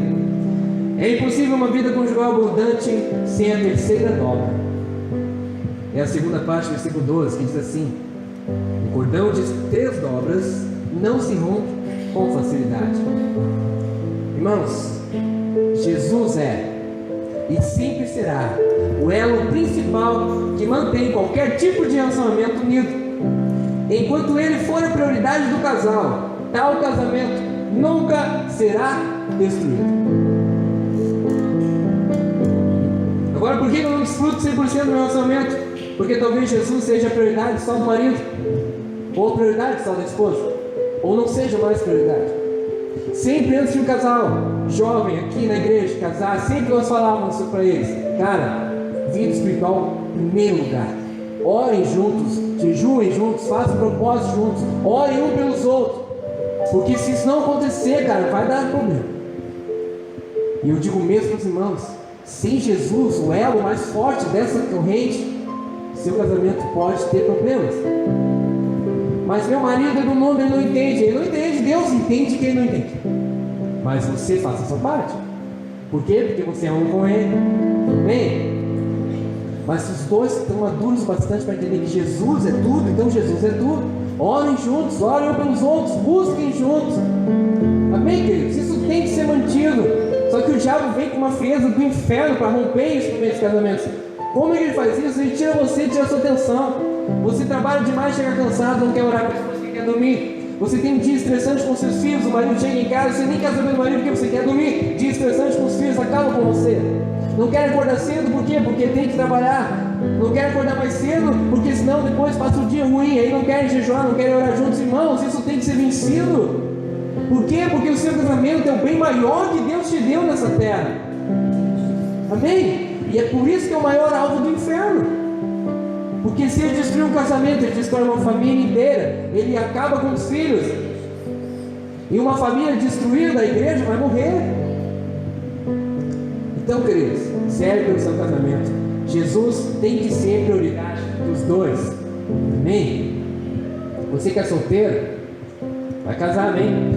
É impossível uma vida conjugal abundante sem a terceira dobra. É a segunda parte do versículo 12, que diz assim: o cordão de 3 dobras não se rompe com facilidade. Irmãos, Jesus é e sempre será o elo principal que mantém qualquer tipo de relacionamento unido. Enquanto ele for a prioridade do casal, tal casamento nunca será destruído. Agora, por que eu não desfruto 100% do meu relacionamento? Porque talvez Jesus seja a prioridade só do marido, ou a prioridade só da esposa, ou não seja mais prioridade. Sempre antes de um casal jovem aqui na igreja casar, sempre nós falávamos para eles: cara, vida espiritual em primeiro lugar. Orem juntos, jejuem juntos, façam propósitos juntos, orem um pelos outros. Porque se isso não acontecer, cara, vai dar problema. E eu digo mesmo para os irmãos: sem Jesus, o elo mais forte dessa corrente, seu casamento pode ter problemas. Mas meu marido é do mundo, ele não entende, Deus entende que ele não entende. Mas você faça a sua parte. Por quê? Porque você é um com ele. Amém? Mas se os dois estão maduros bastante para entender que Jesus é tudo, então Jesus é tudo. Orem juntos, orem um pelos outros, busquem juntos. Amém, queridos? Isso tem que ser mantido. Só que o diabo vem com uma frieza do inferno para romper isso no meio dos casamentos. Como é que ele faz isso? Ele tira você, tira a sua atenção. Você trabalha demais, chega cansado, não quer orar com as pessoas que quer dormir. Você tem um dia estressante com seus filhos, o marido chega em casa, você nem quer saber do marido porque você quer dormir. Dia estressante com os filhos, acaba com você. Não quer acordar cedo, por quê? Porque tem que trabalhar. Não quer acordar mais cedo, porque senão depois passa um dia ruim. Aí não querem jejuar, não querem orar juntos. Irmãos, isso tem que ser vencido. Por quê? Porque o seu casamento é o bem maior que Deus te deu nessa terra. Amém? E é por isso que é o maior alvo do inferno. Porque se ele destruir um casamento, ele destrói uma família inteira. Ele acaba com os filhos. E uma família destruída, a igreja vai morrer. Então, queridos, serve pelo seu casamento. Jesus tem que ser prioridade dos dois. Amém? Você que é solteiro, vai casar, amém?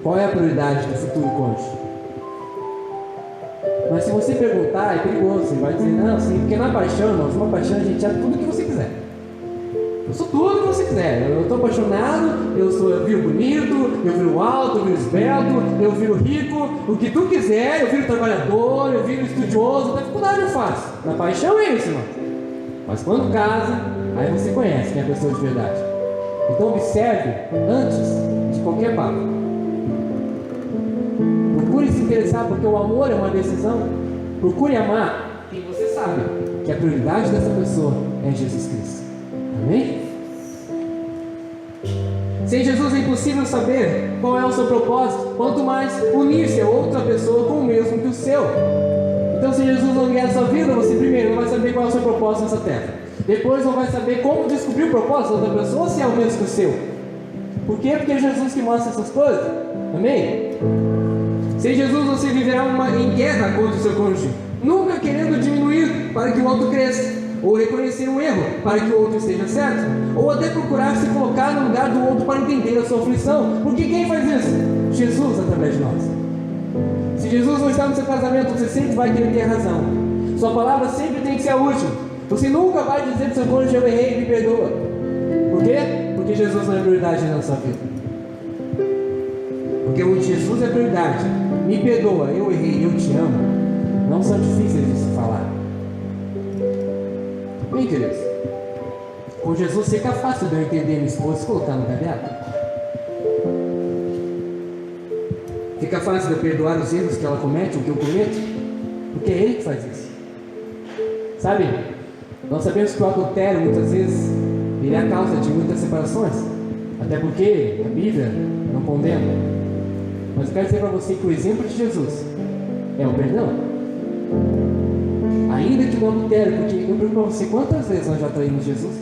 Qual é a prioridade do futuro cônjuge? Mas se você perguntar, é perigoso. Você vai dizer: não, sim, porque na paixão, irmãos, uma paixão a gente é tudo que você quiser. Eu sou tudo que você quiser. Eu estou apaixonado, eu viro bonito, eu viro alto, eu viro esbelto, eu viro rico, o que tu quiser, eu viro trabalhador, eu viro estudioso, na dificuldade eu faço. Na paixão é isso, irmão. Mas quando casa, aí você conhece quem é a pessoa de verdade. Então observe antes de qualquer papo. Procure se interessar, porque o amor é uma decisão. Procure amar quem você sabe que a prioridade dessa pessoa é Jesus Cristo. Amém? Sem Jesus é impossível saber qual é o seu propósito, quanto mais unir-se a outra pessoa com o mesmo que o seu. Então, se Jesus não guiar a sua vida, você primeiro não vai saber qual é o seu propósito nessa terra. Depois não vai saber como descobrir o propósito da outra pessoa, se é o mesmo que o seu. Por quê? Porque é Jesus que mostra essas coisas. Amém? Sem Jesus você viverá em guerra contra o seu cônjuge, nunca querendo diminuir para que o outro cresça, ou reconhecer um erro para que o outro esteja certo, ou até procurar se colocar no lugar do outro para entender a sua aflição. Porque quem faz isso? Jesus através de nós. Se Jesus não está no seu casamento, você sempre vai querer ter razão. Sua palavra sempre tem que ser a última. Você nunca vai dizer para o seu cônjuge: eu errei, me perdoa. Por quê? Porque Jesus não é prioridade na sua vida. Porque onde Jesus é prioridade, me perdoa, eu errei, eu te amo, não são difíceis de se falar. Bem, queridos, com Jesus fica fácil de eu entender minha esposa e colocar no lugar dela. Fica fácil de eu perdoar os erros que ela comete, o que eu cometo, porque é Ele que faz isso. Sabe, nós sabemos que o adultério muitas vezes ele é a causa de muitas separações, até porque a Bíblia não condena. Mas eu quero dizer para você que o exemplo de Jesus é o perdão. Ainda que no adultério, porque eu pergunto para você, quantas vezes nós já traímos Jesus?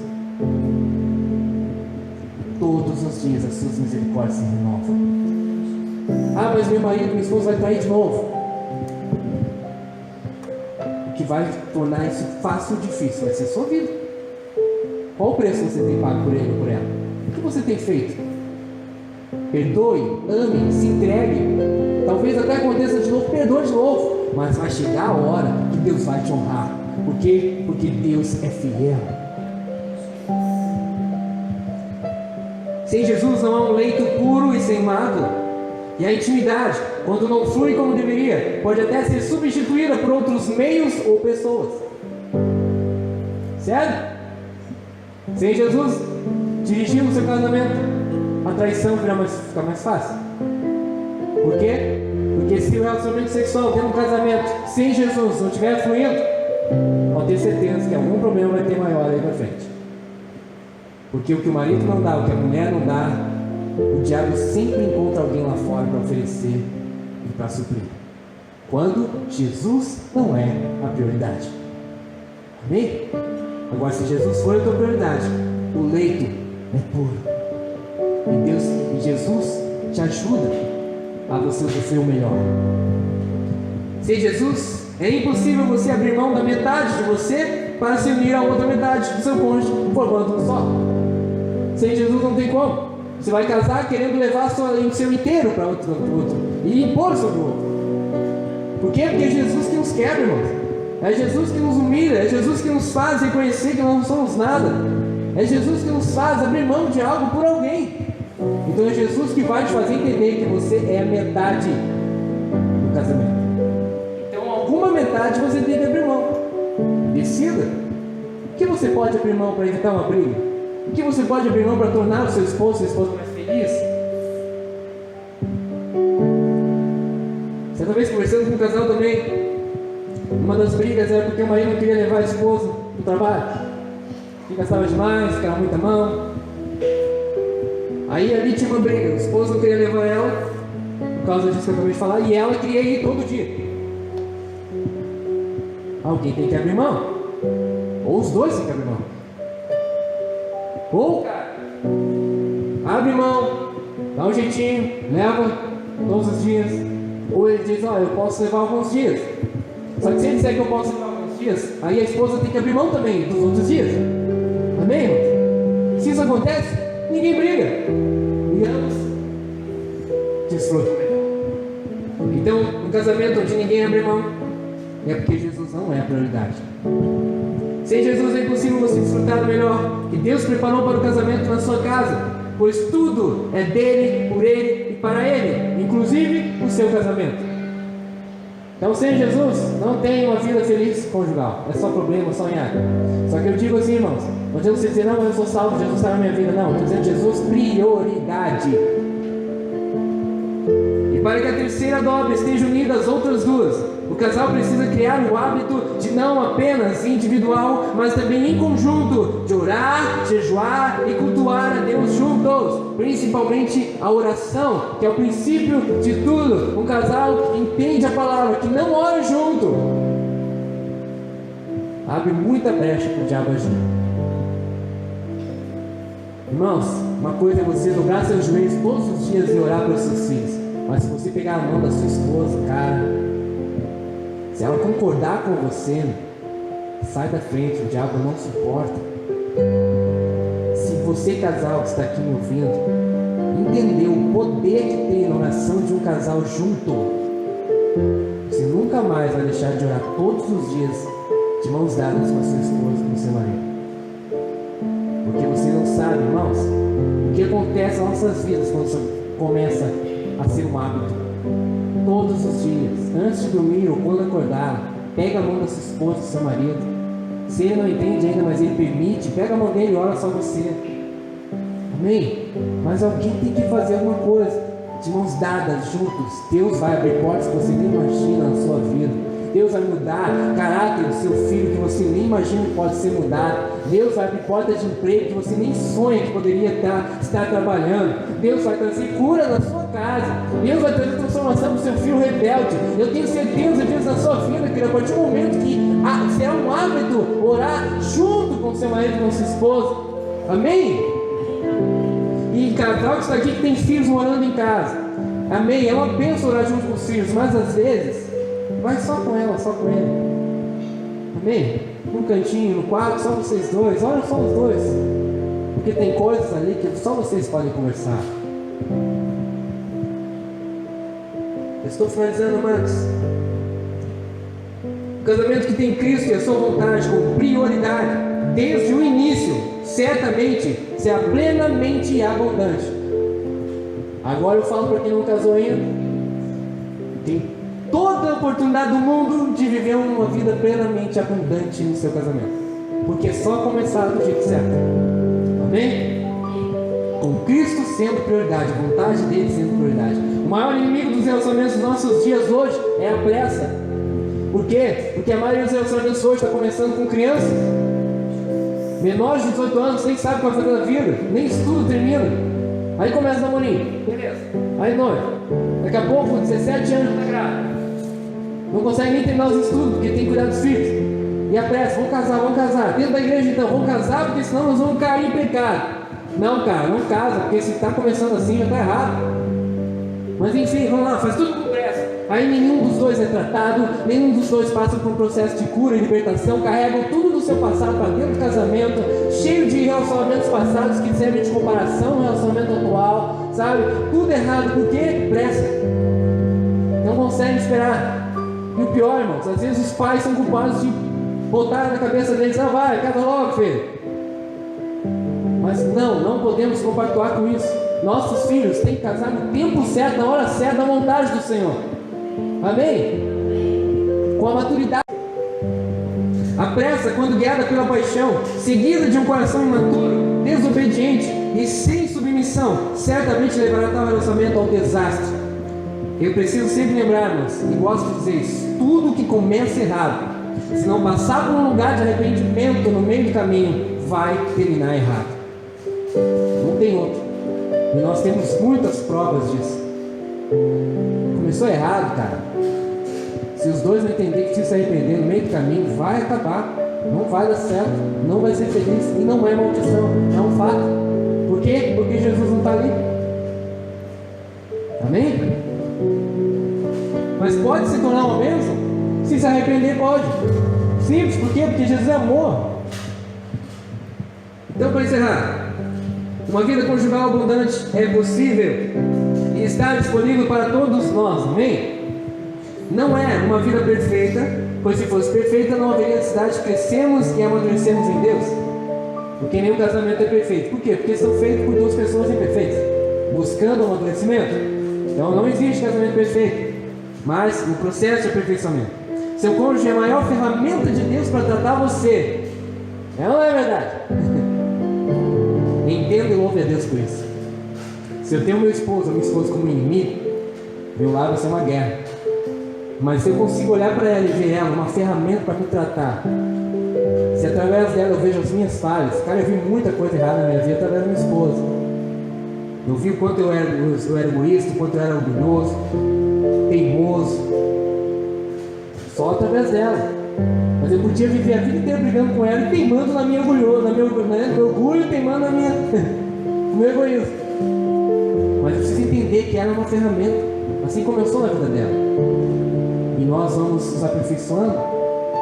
Todos os dias as suas misericórdias se renovam. Ah, mas meu marido, minha esposa vai trair de novo. O que vai tornar isso fácil ou difícil vai ser a sua vida. Qual o preço você tem pago por ele ou por ela? O que você tem feito? Perdoe, ame, se entregue. Talvez até aconteça de novo, perdoe de novo. Mas vai chegar a hora que Deus vai te honrar. Por quê? Porque Deus é fiel. Sem Jesus não há um leito puro e sem mácula. E a intimidade, quando não flui como deveria, pode até ser substituída por outros meios ou pessoas. Certo? Sem Jesus dirigindo o seu casamento, a traição fica mais fácil. Por quê? Porque se o relacionamento sexual dentro do casamento, sem Jesus, não estiver fluindo, pode ter certeza que algum problema vai ter maior aí pra frente. Porque o que o marido não dá, o que a mulher não dá, o diabo sempre encontra alguém lá fora para oferecer e para suprir. Quando Jesus não é a prioridade. Amém? Agora, se Jesus for a tua prioridade, o leito é puro. E Jesus te ajuda a você sofrer o melhor. Sem Jesus, é impossível você abrir mão da metade de você para se unir à outra metade do seu cônjuge, formando um só. Sem Jesus não tem como. Você vai casar querendo levar o seu inteiro para outro e impor sobre o outro. Por quê? Porque é Jesus que nos quebra, irmãos. É Jesus que nos humilha, é Jesus que nos faz reconhecer que nós não somos nada. É Jesus que nos faz abrir mão de algo por alguém. Então é Jesus que vai te fazer entender que você é a metade do casamento. Então alguma metade você tem que abrir mão. Decida. O que você pode abrir mão para evitar uma briga? O que você pode abrir mão para tornar o seu esposo, sua esposa mais feliz? Certa vez conversando com um casal também, uma das brigas era porque o marido não queria levar a esposa para o trabalho, que gastava demais, ficava muita mão. Aí ali tinha uma briga, o esposo não queria levar ela, por causa disso que eu acabei de falar, e ela queria ir todo dia. Alguém tem que abrir mão, ou os dois têm que abrir mão. Ou o cara abre mão, dá um jeitinho, leva todos os dias. Ou ele diz: eu posso levar alguns dias. Só que se ele disser que eu posso levar alguns dias, aí a esposa tem que abrir mão também dos outros dias. Amém, irmãos? Se isso acontece, ninguém briga. E ambos desfrutam. Então, um casamento onde ninguém abre mão, é porque Jesus não é a prioridade. Sem Jesus é impossível você desfrutar do melhor que Deus preparou para o casamento na sua casa, pois tudo é dele, por ele e para ele, inclusive o seu casamento. Então, sem Jesus, não tem uma vida feliz conjugal. É só problema, só nhaca. Só que eu digo assim, irmãos, não adianta você dizer: não, mas eu sou salvo, Jesus está na minha vida. Não, eu estou dizendo Jesus prioridade. E para que a terceira dobra esteja unida às outras duas. O casal precisa criar o hábito de não apenas individual, mas também em conjunto, de orar, jejuar e cultuar a Deus juntos, principalmente a oração, que é o princípio de tudo. Um casal que entende a palavra, que não ora junto, abre muita brecha para o diabo agir. Irmãos, uma coisa é você dobrar seus joelhos todos os dias e orar pelos seus filhos, mas se você pegar a mão da sua esposa, cara, se ela concordar com você, sai da frente, o diabo não suporta. Se você, casal que está aqui me ouvindo, entendeu o poder que tem na oração de um casal junto, você nunca mais vai deixar de orar todos os dias de mãos dadas com a sua esposa e com o seu marido. Porque você não sabe, irmãos, o que acontece nas nossas vidas quando isso começa a ser um hábito. Todos os dias, antes de dormir ou quando acordar, pega a mão da sua esposa, do seu marido. Se ele não entende ainda, mas ele permite, pega a mão dele e ora só você. Amém? Mas alguém tem que fazer alguma coisa. De mãos dadas, juntos, Deus vai abrir portas que você nem imagina na sua vida. Deus vai mudar o caráter do seu filho que você nem imagina que pode ser mudado. Deus vai abrir portas de emprego que você nem sonha que poderia estar trabalhando. Deus vai trazer cura na sua casa. Deus vai trazer transformação para o seu filho rebelde. Eu tenho certeza disso na sua vida, que a partir do momento que será um hábito orar junto com o seu marido e com a sua esposa. Amém? E casal que está aqui que tem filhos morando em casa. Amém? É uma bênção orar junto com os filhos, mas às vezes vai só com ela, só com ele. Amém? Num cantinho, no quarto, só vocês dois. Olha só os dois. Porque tem coisas ali que só vocês podem conversar. Eu estou finalizando, amados. O casamento que tem Cristo e a sua vontade como prioridade, desde o início, certamente será plenamente abundante. Agora eu falo para quem não casou ainda. Tem toda a oportunidade do mundo de viver uma vida plenamente abundante no seu casamento, porque é só começar do jeito certo. Amém? Com Cristo sendo prioridade, a vontade dele sendo prioridade. O maior inimigo dos relacionamentos dos nossos dias hoje é a pressa. Por quê? Porque a maioria dos relacionamentos hoje está começando com crianças menores de 18 anos, nem sabe o que vai fazer da vida, nem estudo termina. Aí começa o namorinho, beleza. Aí noivo, daqui a pouco 17 anos já está grávida. Não consegue nem terminar os estudos, porque tem que cuidar dos filhos. E a pressa, vamos casar. Dentro da igreja então, vamos casar, porque senão nós vamos cair em pecado. Não, cara, não casa, porque se está começando assim já está errado. Mas enfim, vamos lá, faz tudo com pressa. Aí nenhum dos dois é tratado, nenhum dos dois passa por um processo de cura e libertação, carregam tudo do seu passado para dentro do casamento, cheio de relacionamentos passados que servem de comparação no relacionamento atual, sabe? Tudo errado, por quê? Pressa. Não consegue esperar. E o pior, irmãos, às vezes os pais são culpados de botar na cabeça deles: ah, vai, casa logo, filho. Mas não podemos compactuar com isso. Nossos filhos têm que casar no tempo certo, na hora certa, na vontade do Senhor. Amém? Com a maturidade. A pressa, quando guiada pela paixão, seguida de um coração imaturo, desobediente e sem submissão, certamente levará tal relacionamento ao desastre. Eu preciso sempre lembrar, irmãos, e gosto de dizer isso: tudo que começa errado, se não passar por um lugar de arrependimento no meio do caminho, vai terminar errado. Não tem outro. E nós temos muitas provas disso. Começou errado, cara. Se os dois não entenderem que se arrepender no meio do caminho, vai acabar. Não vai dar certo, não vai ser feliz, e não é maldição, é um fato. Por quê? Porque Jesus não está ali. Amém? Mas pode se tornar uma bênção? Se arrepender, pode. Simples, por quê? Porque Jesus é amor. Então, para encerrar, uma vida conjugal abundante é possível e está disponível para todos nós. Amém? Não é uma vida perfeita, pois se fosse perfeita não haveria necessidade de crescermos e amadurecermos em Deus. Porque nenhum casamento é perfeito. Por quê? Porque são feitos por duas pessoas imperfeitas, buscando amadurecimento. Então não existe casamento perfeito, mas no processo de aperfeiçoamento. Seu cônjuge é a maior ferramenta de Deus para tratar você. Não é verdade? Entenda e louve a Deus por isso. Se eu tenho meu esposo ou minha esposa como inimigo, Meu lar vai ser uma guerra. Mas se eu consigo olhar para ela e ver ela uma ferramenta para me tratar, se através dela eu vejo as minhas falhas, cara, eu vi muita coisa errada na minha vida através da minha esposa. Eu vi o quanto eu era egoísta, o quanto eu era orgulhoso, teimoso, só através dela. Mas eu podia viver a vida inteira brigando com ela e teimando na minha meu orgulho, teimando no meu egoísmo. Mas eu preciso entender que ela é uma ferramenta, assim como eu sou na vida dela. E nós vamos nos aperfeiçoando.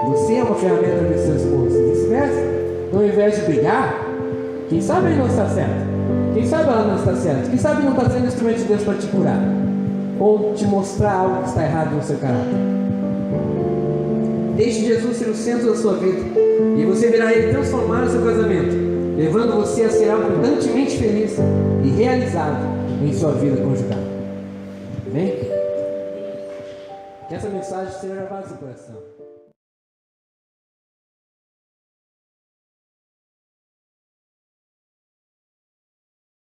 Você é uma ferramenta para seu esposo, e vice-versa. Então, ao invés de brigar, quem sabe ele não está certo, quem sabe ela não está certa, quem sabe não está sendo instrumento de Deus para te curar, ou te mostrar algo que está errado no seu caráter. Deixe Jesus ser o centro da sua vida, e você verá Ele transformar o seu casamento, levando você a ser abundantemente feliz e realizado em sua vida conjugal. Amém? Que essa mensagem seja gravada no seu coração.